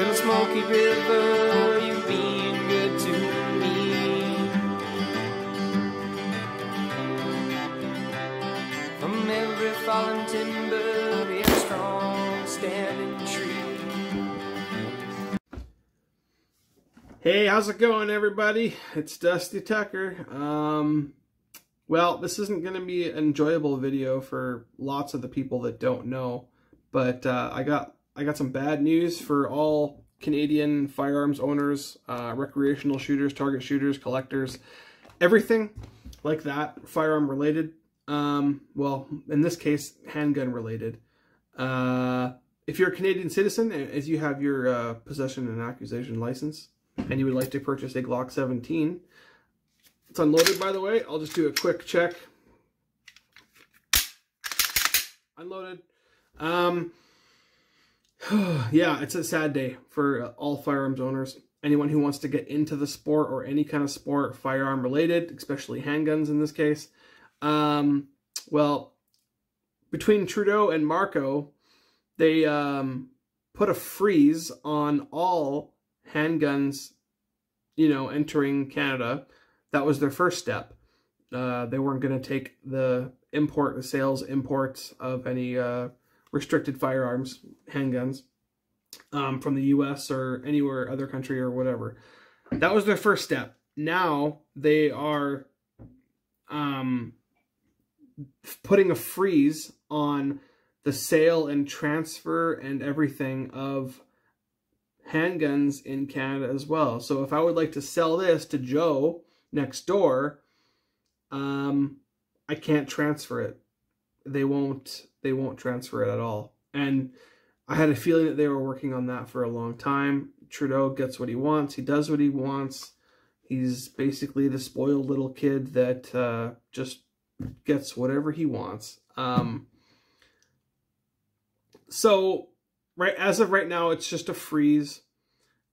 Little Smoky River, you've been good to me. From every fallen timber, be a strong standing tree. Hey, how's it going, everybody? It's Dusty Tucker. Well, this isn't going to be an enjoyable video for lots of the people that don't know, but I got some bad news for all Canadian firearms owners, recreational shooters, target shooters, collectors, everything like that, firearm related. Well, in this case, handgun related. If you're a Canadian citizen, as you have your possession and accusation license, and you would like to purchase a Glock 17, it's unloaded, by the way. I'll just do a quick check. Unloaded. Yeah, it's a sad day for all firearms owners. Anyone who wants to get into the sport or any kind of sport, firearm related, especially handguns in this case. Well, between Trudeau and Marco, they put a freeze on all handguns, you know, entering Canada. That was their first step. They weren't going to take the sales imports of any restricted firearms, handguns, from the US or anywhere, other country or whatever. That was their first step. Now they are putting a freeze on the sale and transfer and everything of handguns in Canada as well. So if I would like to sell this to Joe next door, I can't transfer it. They won't transfer it at all. And I had a feeling that they were working on that for a long time. Trudeau gets what he wants. He does what he wants. He's basically the spoiled little kid that just gets whatever he wants. So as of right now, it's just a freeze.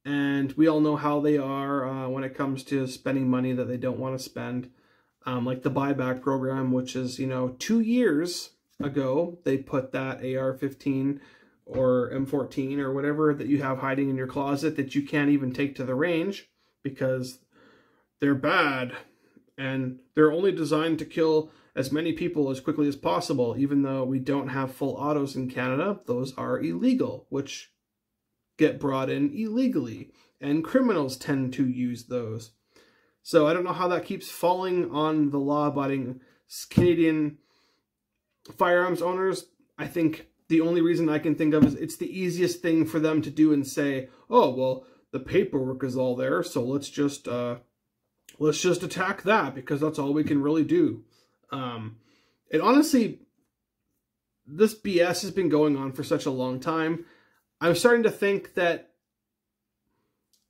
And we all know how they are when it comes to spending money that they don't want to spend. Like the buyback program, which is, you know, 2 years ago, they put that AR-15 or M14 or whatever that you have hiding in your closet that you can't even take to the range because they're bad. And they're only designed to kill as many people as quickly as possible. Even though we don't have full autos in Canada, those are illegal, which get brought in illegally, and criminals tend to use those. So I don't know how that keeps falling on the law-abiding Canadian firearms owners. I think the only reason I can think of is it's the easiest thing for them to do and say, oh, well, the paperwork is all there, so let's just attack that because that's all we can really do. And honestly, this BS has been going on for such a long time. I'm starting to think that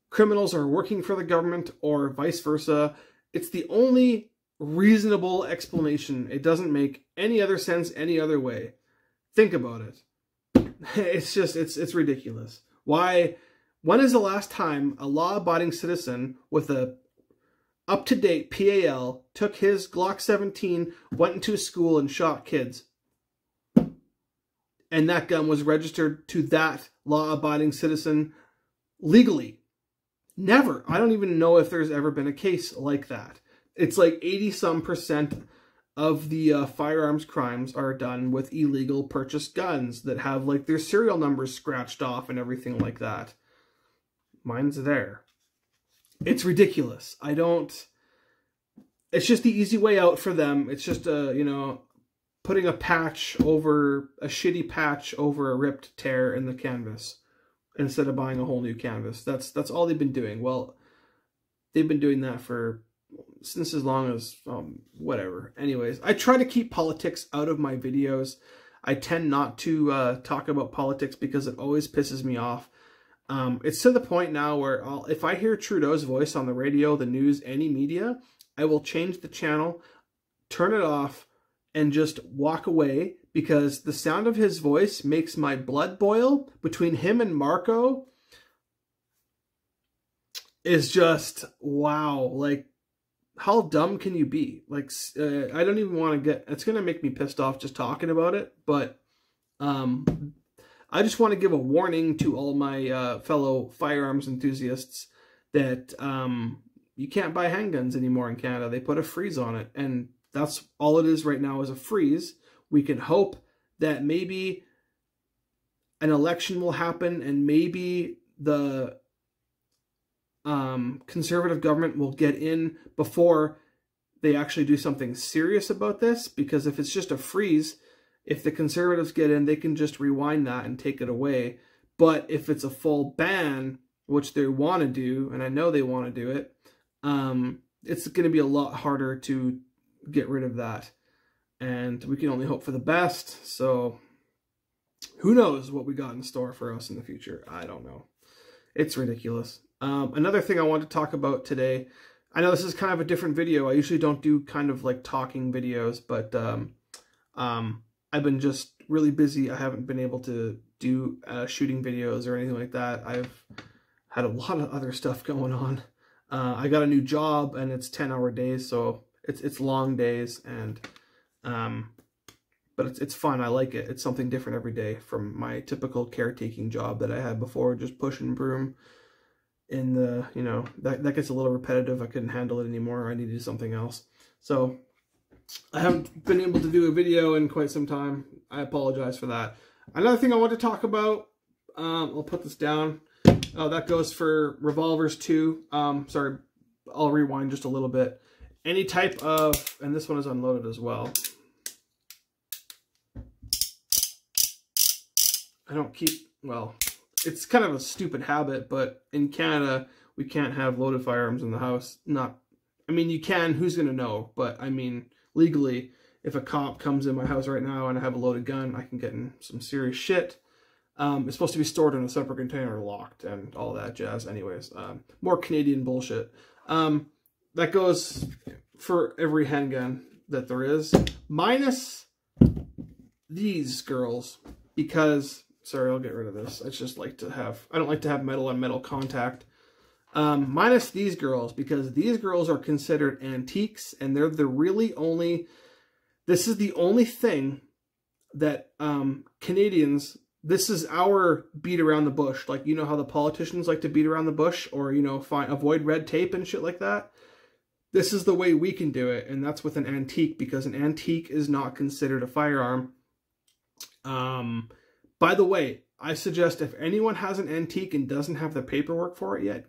criminals are working for the government or vice versa. It's the only reasonable explanation. It doesn't make any other sense any other way. Think about it. It's just, it's ridiculous. When is the last time a law-abiding citizen with a up-to-date PAL took his Glock 17, went into a school and shot kids? And that gun was registered to that law-abiding citizen legally. Never. I don't even know if there's ever been a case like that. It's like 80-some% of the firearms crimes are done with illegal purchased guns that have like their serial numbers scratched off and everything like that. Mine's there. It's ridiculous. It's just the easy way out for them. It's just you know, putting a shitty patch over a ripped tear in the canvas instead of buying a whole new canvas. That's all they've been doing. Well, they've been doing that since as long as whatever. Anyways, I try to keep politics out of my videos. I tend not to talk about politics because it always pisses me off. It's to the point now where if I hear Trudeau's voice on the radio, the news, any media, I will change the channel, turn it off, and just walk away because the sound of his voice makes my blood boil. Between him and Marco is just, wow. Like, how dumb can you be? Like, I don't even want to it's going to make me pissed off just talking about it. But I just want to give a warning to all my fellow firearms enthusiasts that you can't buy handguns anymore in Canada. They put a freeze on it, and that's all it is right now, is a freeze. We can hope that maybe an election will happen, and maybe the conservative government will get in before they actually do something serious about this. Because if it's just a freeze, if the conservatives get in, they can just rewind that and take it away. But if it's a full ban, which they want to do, and I know they want to do it, it's going to be a lot harder to get rid of that. And we can only hope for the best. So who knows what we got in store for us in the future? I don't know. It's ridiculous. Another thing I want to talk about today, I know this is kind of a different video. I usually don't do kind of like talking videos, but I've been just really busy. I haven't been able to do shooting videos or anything like that. I've had a lot of other stuff going on. I got a new job, and it's 10-hour days, so it's long days, and but it's fun. I like it. It's something different every day from my typical caretaking job that I had before, just push and broom. In the, you know, that gets a little repetitive. I couldn't handle it anymore. I needed something else. So I haven't been able to do a video in quite some time. I apologize for that. Another thing I want to talk about, I'll put this down. That goes for revolvers too. Sorry, I'll rewind just a little bit. Any type of, and this one is unloaded as well. I don't keep, well, it's kind of a stupid habit, but in Canada, we can't have loaded firearms in the house. I mean, you can, who's going to know? But I mean, legally, if a cop comes in my house right now and I have a loaded gun, I can get in some serious shit. It's supposed to be stored in a separate container, locked, and all that jazz. Anyways, more Canadian bullshit. That goes for every handgun that there is, minus these girls, because, sorry, I'll get rid of this. I just like to have, I don't like to have metal on metal contact. Minus these girls, because these girls are considered antiques, and they're the really only, this is the only thing that Canadians, this is our beat around the bush. Like, you know how the politicians like to beat around the bush, or, you know, avoid red tape and shit like that? This is the way we can do it, and that's with an antique, because an antique is not considered a firearm. By the way, I suggest if anyone has an antique and doesn't have the paperwork for it yet,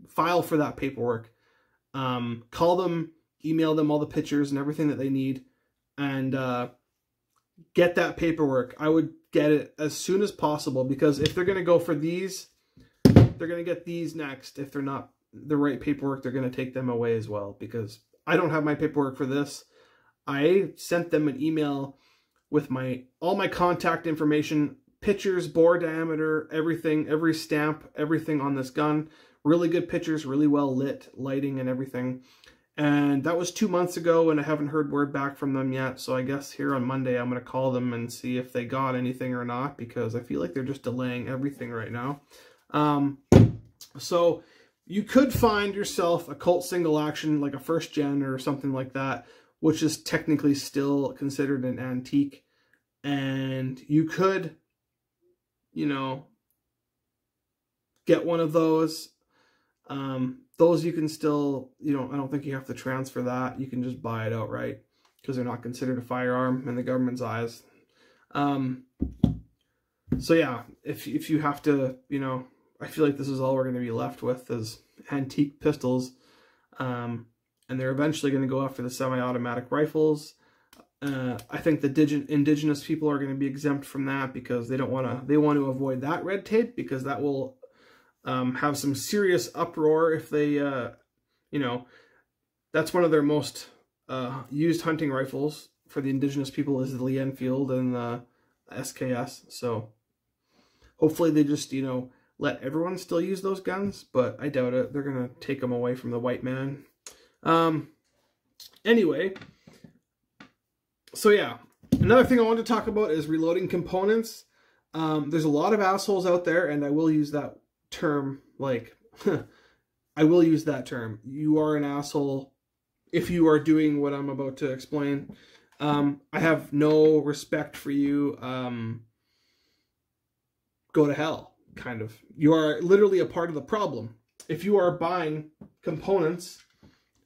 file for that paperwork. Call them, email them all the pictures and everything that they need, and get that paperwork. I would get it as soon as possible, because if they're going to go for these, they're going to get these next. If they're not the right paperwork, they're going to take them away as well, because I don't have my paperwork for this. I sent them an email with all my contact information, pictures, bore diameter, everything, every stamp, everything on this gun. Really good pictures, really well lit, lighting and everything. And that was 2 months ago, and I haven't heard word back from them yet. So I guess here on Monday, I'm going to call them and see if they got anything or not, because I feel like they're just delaying everything right now. So you could find yourself a Colt single action, like a first gen or something like that, which is technically still considered an antique. And you could, you know, get one of those. Those you can still, you know, I don't think you have to transfer that. You can just buy it outright, because they're not considered a firearm in the government's eyes. So yeah, if you have to, you know, I feel like this is all we're going to be left with is antique pistols. And they're eventually going to go after the semi-automatic rifles. I think the indigenous people are going to be exempt from that, because they want to avoid that red tape, because that will have some serious uproar if they, you know, that's one of their most used hunting rifles for the indigenous people is the Lee Enfield and the SKS. So hopefully they just, you know, let everyone still use those guns, but I doubt it. They're going to take them away from the white man. Anyway, so yeah, another thing I want to talk about is reloading components. There's a lot of assholes out there, and I will use that term, like, I will use that term. You are an asshole if you are doing what I'm about to explain. I have no respect for you. go to hell, kind of. You are literally a part of the problem. If you are buying components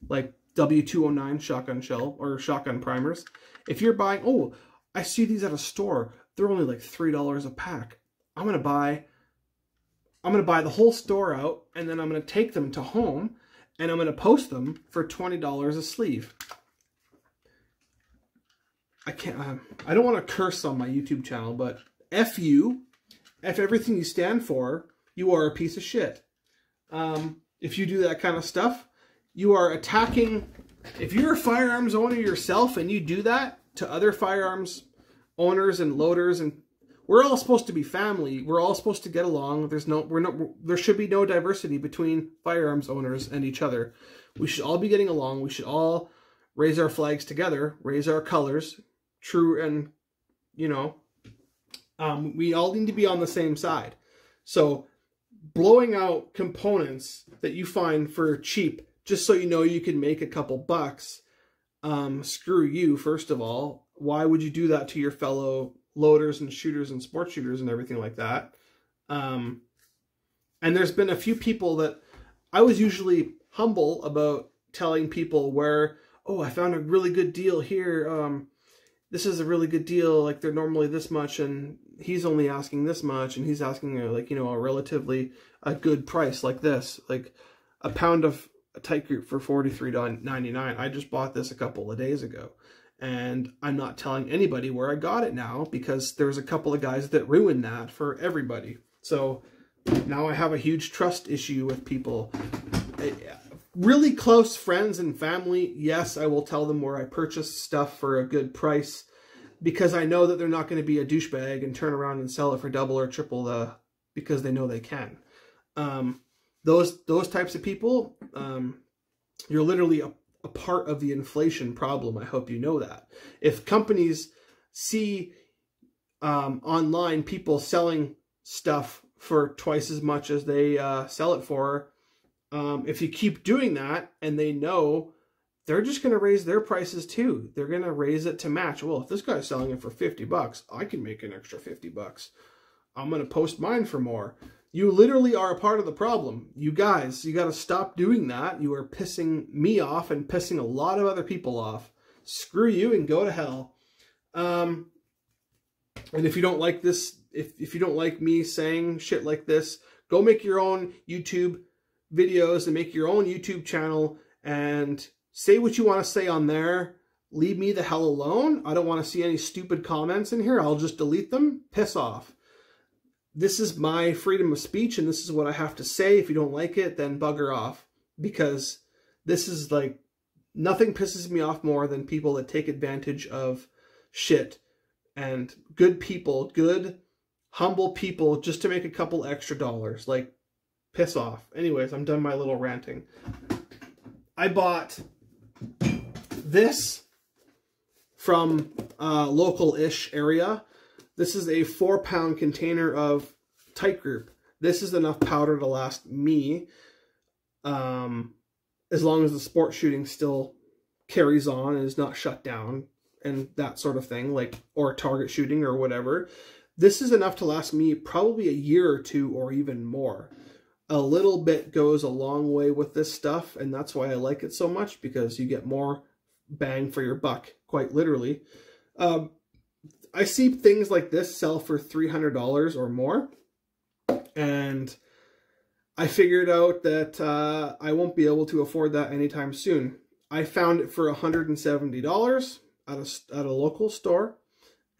like W209 shotgun shell or shotgun primers, if you're buying, oh, I see these at a store, they're only like $3 a pack. I'm gonna buy the whole store out, and then I'm gonna take them to home, and I'm gonna post them for $20 a sleeve. I don't want to curse on my YouTube channel, but F you, F everything you stand for, you are a piece of shit. If you do that kind of stuff, you are attacking. If you're a firearms owner yourself and you do that to other firearms owners and loaders, and we're all supposed to be family, we're all supposed to get along. There should be no diversity between firearms owners and each other. We should all be getting along. We should all raise our flags together, raise our colors, true, and we all need to be on the same side. So blowing out components that you find for cheap, just so you know you can make a couple bucks, screw you, first of all. Why would you do that to your fellow loaders and shooters and sports shooters and everything like that? And there's been a few people that I was usually humble about telling people where, oh, I found a really good deal here. This is a really good deal. Like, they're normally this much, and he's only asking this much, and he's asking a relatively a good price like this, like a pound of a tight group for $43.99. I just bought this a couple of days ago, and I'm not telling anybody where I got it now, because there's a couple of guys that ruined that for everybody. So now I have a huge trust issue with people. Really close friends and family, yes, I will tell them where I purchased stuff for a good price, because I know that they're not going to be a douchebag and turn around and sell it for double or triple because they know they can. Those types of people, you're literally a part of the inflation problem. I hope you know that. If companies see online people selling stuff for twice as much as they sell it for, if you keep doing that, and they know, they're just going to raise their prices too. They're going to raise it to match. Well, if this guy's selling it for 50 bucks, I can make an extra 50 bucks. I'm going to post mine for more. You literally are a part of the problem. You guys, you got to stop doing that. You are pissing me off and pissing a lot of other people off. Screw you and go to hell. And if you don't like this, if you don't like me saying shit like this, go make your own YouTube videos and make your own YouTube channel and say what you want to say on there. Leave me the hell alone. I don't want to see any stupid comments in here. I'll just delete them. Piss off. This is my freedom of speech, and this is what I have to say. If you don't like it, then bugger off, because this is like, nothing pisses me off more than people that take advantage of shit, and good people, good, humble people, just to make a couple extra dollars. Like, piss off. Anyways, I'm done my little ranting. I bought this from a local-ish area. This is a 4-pound container of tight group. This is enough powder to last me as long as the sport shooting still carries on and is not shut down and that sort of thing, like, or target shooting or whatever. This is enough to last me probably a year or two or even more. A little bit goes a long way with this stuff, and that's why I like it so much, because you get more bang for your buck, quite literally. I see things like this sell for $300 or more, and I figured out that I won't be able to afford that anytime soon. I found it for $170 at a local store,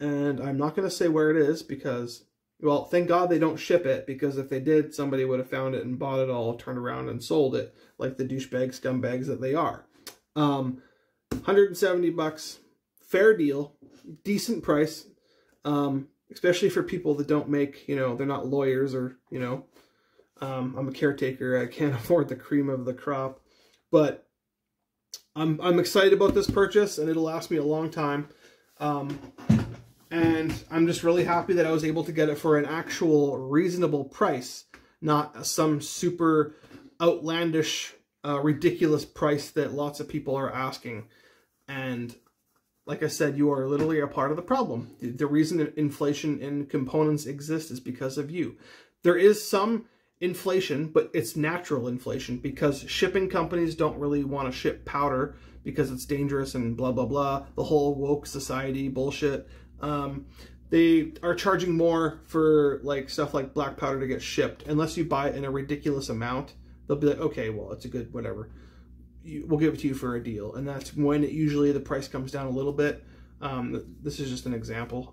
and I'm not going to say where it is because, well, thank God they don't ship it, because if they did, somebody would have found it and bought it all, turned around and sold it like the douchebag scumbags that they are. 170 bucks, fair deal, decent price, especially for people that don't make, they're not lawyers or, I'm a caretaker. I can't afford the cream of the crop, but I'm excited about this purchase, and it'll last me a long time. And I'm just really happy that I was able to get it for an actual reasonable price, not some super outlandish, ridiculous price that lots of people are asking. And like I said, you are literally a part of the problem. The reason that inflation in components exists is because of you. There is some inflation, but it's natural inflation because shipping companies don't really want to ship powder because it's dangerous and blah, blah, blah. The whole woke society bullshit. They are charging more for like stuff like black powder to get shipped. Unless you buy it in a ridiculous amount, they'll be like, okay, well, it's a good whatever. We'll give it to you for a deal. And that's when usually the price comes down a little bit. This is just an example.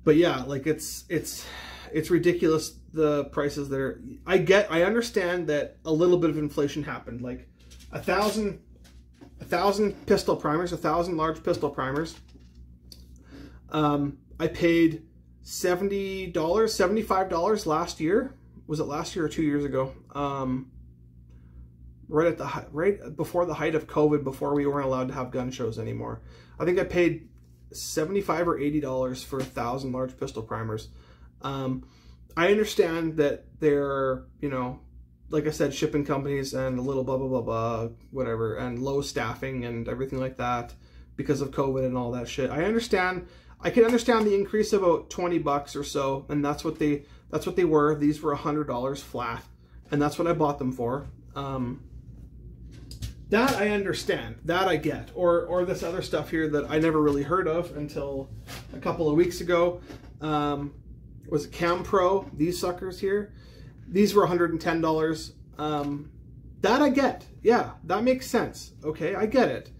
But yeah, like it's ridiculous, the prices that are, I understand that a little bit of inflation happened. Like 1,000 pistol primers, 1,000 large pistol primers. I paid $70, $75 last year. Was it last year or 2 years ago? Right before the height of COVID, before we weren't allowed to have gun shows anymore. I think I paid $75 or $80 for 1,000 large pistol primers. I understand that they're, you know, like I said, shipping companies and a little blah, blah, blah, blah, whatever, and low staffing and everything like that because of COVID and all that shit. I can understand the increase of about $20 or so, and that's what they were. These were $100 flat, and that's what I bought them for. That I understand, that I get. Or this other stuff here that I never really heard of until a couple of weeks ago. Was it Cam Pro? These suckers here. These were $110. That I get. Yeah, that makes sense. Okay, I get it.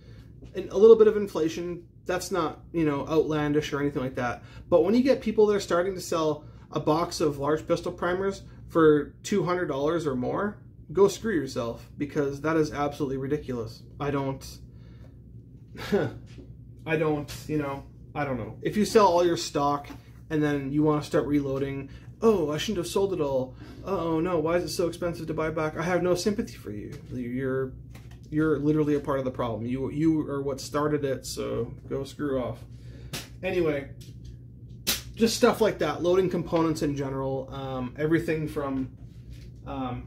And a little bit of inflation, that's not, you know, outlandish or anything like that. But when you get people that are starting to sell a box of large pistol primers for $200 or more, go screw yourself, because that is absolutely ridiculous. I don't, you know, I don't know. If you sell all your stock and then you want to start reloading, oh, I shouldn't have sold it all. Oh no, why is it so expensive to buy back? I have no sympathy for you. You're literally a part of the problem. You are what started it, so go screw off. Anyway, just stuff like that. Loading components in general. Everything from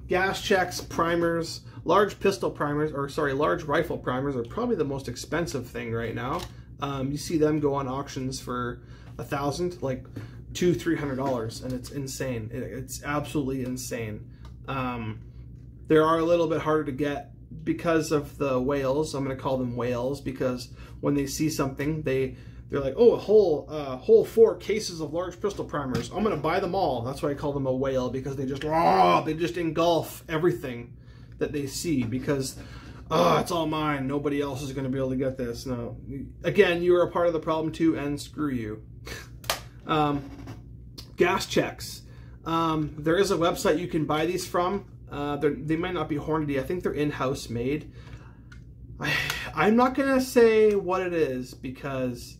gas checks, primers, large pistol primers, or sorry, large rifle primers are probably the most expensive thing right now. You see them go on auctions for $1,000, like $200-300, and it's insane. It's absolutely insane. They are a little bit harder to get because of the whales. I'm going to call them whales because when they see something, they're like, oh, a whole 4 cases of large pistol primers. I'm going to buy them all. That's why I call them a whale, because they just engulf everything that they see, because it's all mine. Nobody else is going to be able to get this. No. Again, you are a part of the problem too, and screw you. Gas checks. There is a website you can buy these from. They might not be Hornady. I think they're in-house made. I'm not going to say what it is because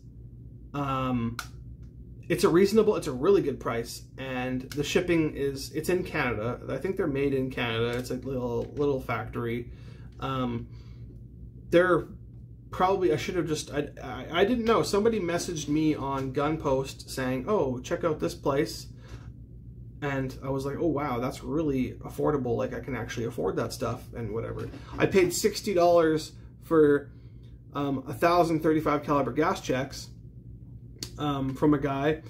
it's a really good price, and the shipping it's in Canada. I think they're made in Canada. It's a little factory. They're probably, I should have just, I didn't know. Somebody messaged me on Gunpost saying, oh, check out this place. And I was like, oh, wow, that's really affordable. Like, I can actually afford that stuff and whatever. I paid $60 for 1,035 caliber gas checks from a guy.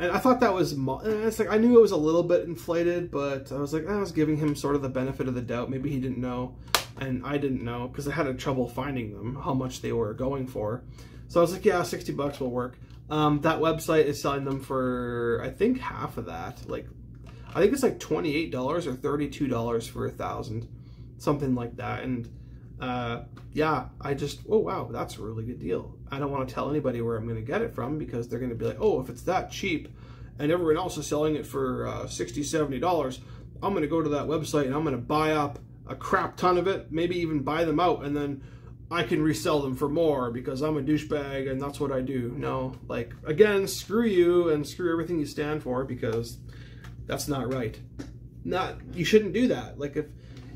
And I thought that was, it's like, I knew it was a little bit inflated, but I was like, I was giving him sort of the benefit of the doubt. Maybe he didn't know, and I didn't know, because I had trouble finding them, how much they were going for. So I was like, yeah, $60 will work. That website is selling them for, I think, half of that. Like, I think it's like $28 or $32 for 1,000, something like that. And yeah, oh wow, that's a really good deal. I don't want to tell anybody where I'm going to get it from, because they're going to be like, oh, if it's that cheap and everyone else is selling it for $60, $70, I'm going to go to that website and I'm going to buy up a crap ton of it, maybe even buy them out, and then I can resell them for more because I'm a douchebag and that's what I do. No, like, again, screw you and screw everything you stand for, because that's not right. You shouldn't do that. Like,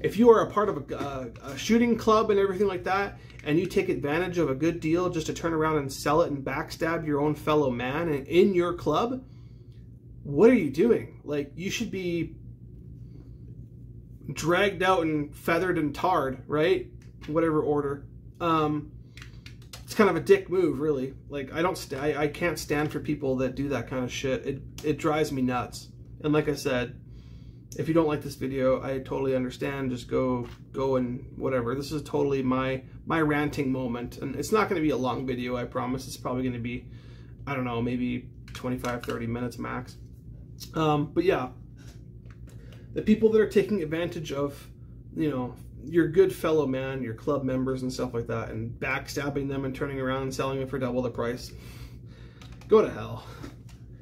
if you are a part of a shooting club and everything like that, and you take advantage of a good deal just to turn around and sell it and backstab your own fellow man in your club, what are you doing? Like, you should be dragged out and feathered and tarred, right? Whatever order. it's kind of a dick move, really. Like, I can't stand for people that do that kind of shit. It drives me nuts. And like I said, if you don't like this video, I totally understand. Just go and whatever. This is totally my ranting moment. And it's not going to be a long video, I promise. It's probably going to be, I don't know, maybe 25, 30 minutes max. But yeah, the people that are taking advantage of, you know, your good fellow man, your club members and stuff like that, and backstabbing them and turning around and selling them for double the price, go to hell.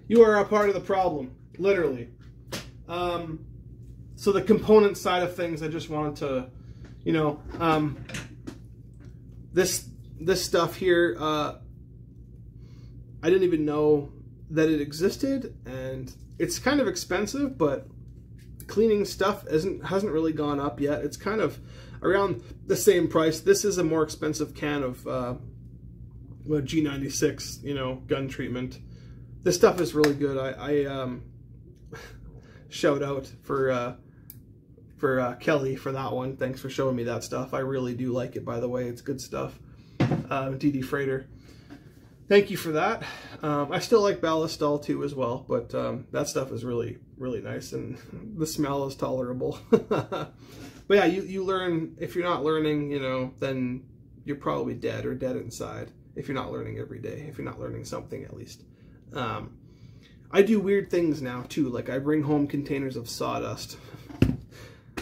You are a part of the problem, literally. So the component side of things, I just wanted to, you know, this stuff here, I didn't even know that it existed, and it's kind of expensive, but cleaning stuff hasn't really gone up yet. It's kind of around the same price. This is a more expensive can of G96, you know, gun treatment. This stuff is really good. I shout out for Kelly for that one. Thanks for showing me that stuff. I really do like it, by the way. It's good stuff. DD Freighter. Thank you for that. I still like Ballistol too as well, but that stuff is really, really nice, and the smell is tolerable. But yeah, you learn. If you're not learning, you know, then you're probably dead or dead inside. If you're not learning every day, if you're not learning something at least. I do weird things now too. Like, I bring home containers of sawdust.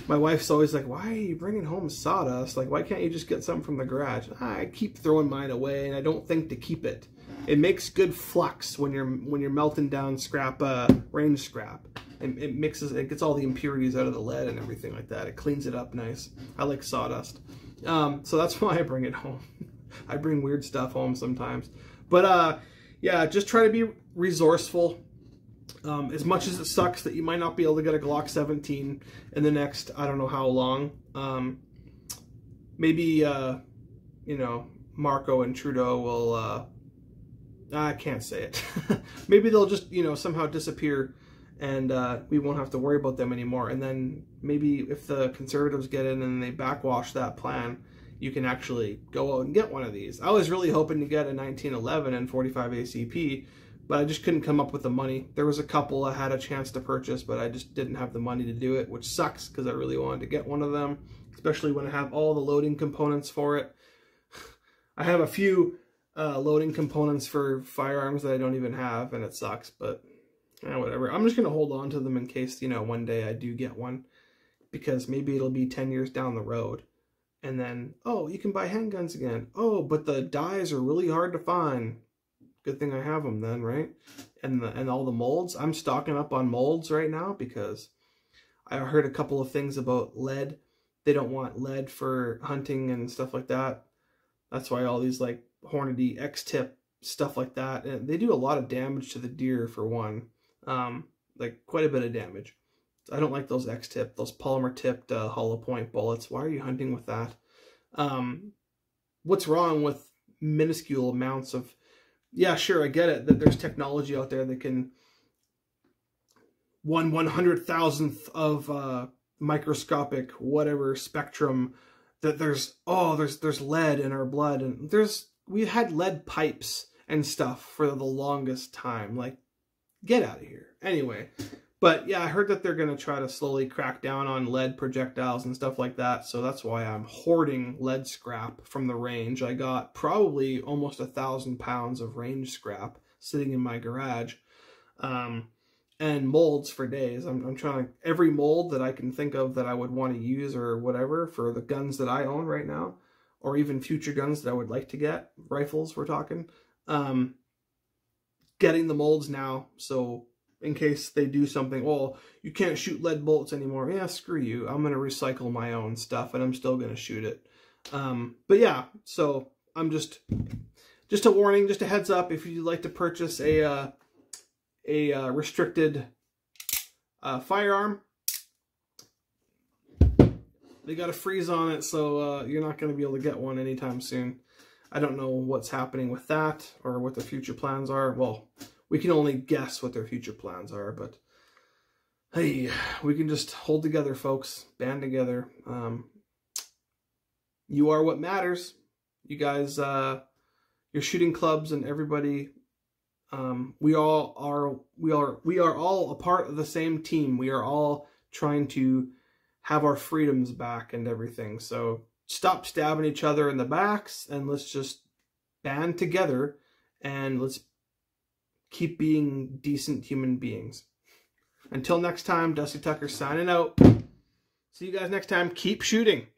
My wife's always like, why are you bringing home sawdust? Like, why can't you just get some from the garage? I keep throwing mine away, and I don't think to keep it. It makes good flux when you're melting down scrap, range scrap. It mixes, it gets all the impurities out of the lead and everything like that. It cleans it up nice. I like sawdust. So that's why I bring it home. I bring weird stuff home sometimes. But yeah, just try to be resourceful. As much as it sucks that you might not be able to get a Glock 17 in the next, I don't know how long. Maybe, you know, Marco and Trudeau will, I can't say it. Maybe they'll just, you know, somehow disappear, and we won't have to worry about them anymore. And then maybe if the Conservatives get in and they backwash that plan, you can actually go out and get one of these. I was really hoping to get a 1911 and 45 ACP, but I just couldn't come up with the money. There was a couple I had a chance to purchase, but I just didn't have the money to do it, which sucks because I really wanted to get one of them, especially when I have all the loading components for it. I have a few loading components for firearms that I don't even have, and it sucks, but whatever. I'm just going to hold on to them in case, you know, one day I do get one, because maybe it'll be 10 years down the road. And then, oh, you can buy handguns again. Oh, but the dies are really hard to find. Good thing I have them then, right? And all the molds. I'm stocking up on molds right now because I heard a couple of things about lead. They don't want lead for hunting and stuff like that. That's why all these like Hornady X-tip stuff like that. And they do a lot of damage to the deer for one. Like quite a bit of damage. I don't like those X-tip, those polymer-tipped hollow point bullets. Why are you hunting with that? What's wrong with minuscule amounts of... Yeah, sure, I get it, that there's technology out there that can... 1/100,000th of microscopic whatever spectrum, that there's lead in our blood, and we've had lead pipes and stuff for the longest time. Like, get out of here. Anyway... But yeah, I heard that they're going to try to slowly crack down on lead projectiles and stuff like that. So that's why I'm hoarding lead scrap from the range. I got probably almost 1,000 pounds of range scrap sitting in my garage. And molds for days. I'm trying to, every mold that I can think of that I would want to use or whatever for the guns that I own right now, or even future guns that I would like to get, rifles we're talking, getting the molds now. So in case they do something, well, you can't shoot lead bullets anymore. Yeah, screw you. I'm going to recycle my own stuff, and I'm still going to shoot it. But yeah, so I'm just a warning, just a heads up, if you'd like to purchase a restricted firearm, they got a freeze on it, so you're not going to be able to get one anytime soon. I don't know what's happening with that or what the future plans are. Well, we can only guess what their future plans are, but hey, we can just hold together, folks. Band together. You are what matters. You guys, your shooting clubs and everybody. We are all a part of the same team. We are all trying to have our freedoms back and everything. So stop stabbing each other in the backs and let's just band together and let's keep being decent human beings. Until next time, Dusty Tucker signing out. See you guys next time. Keep shooting.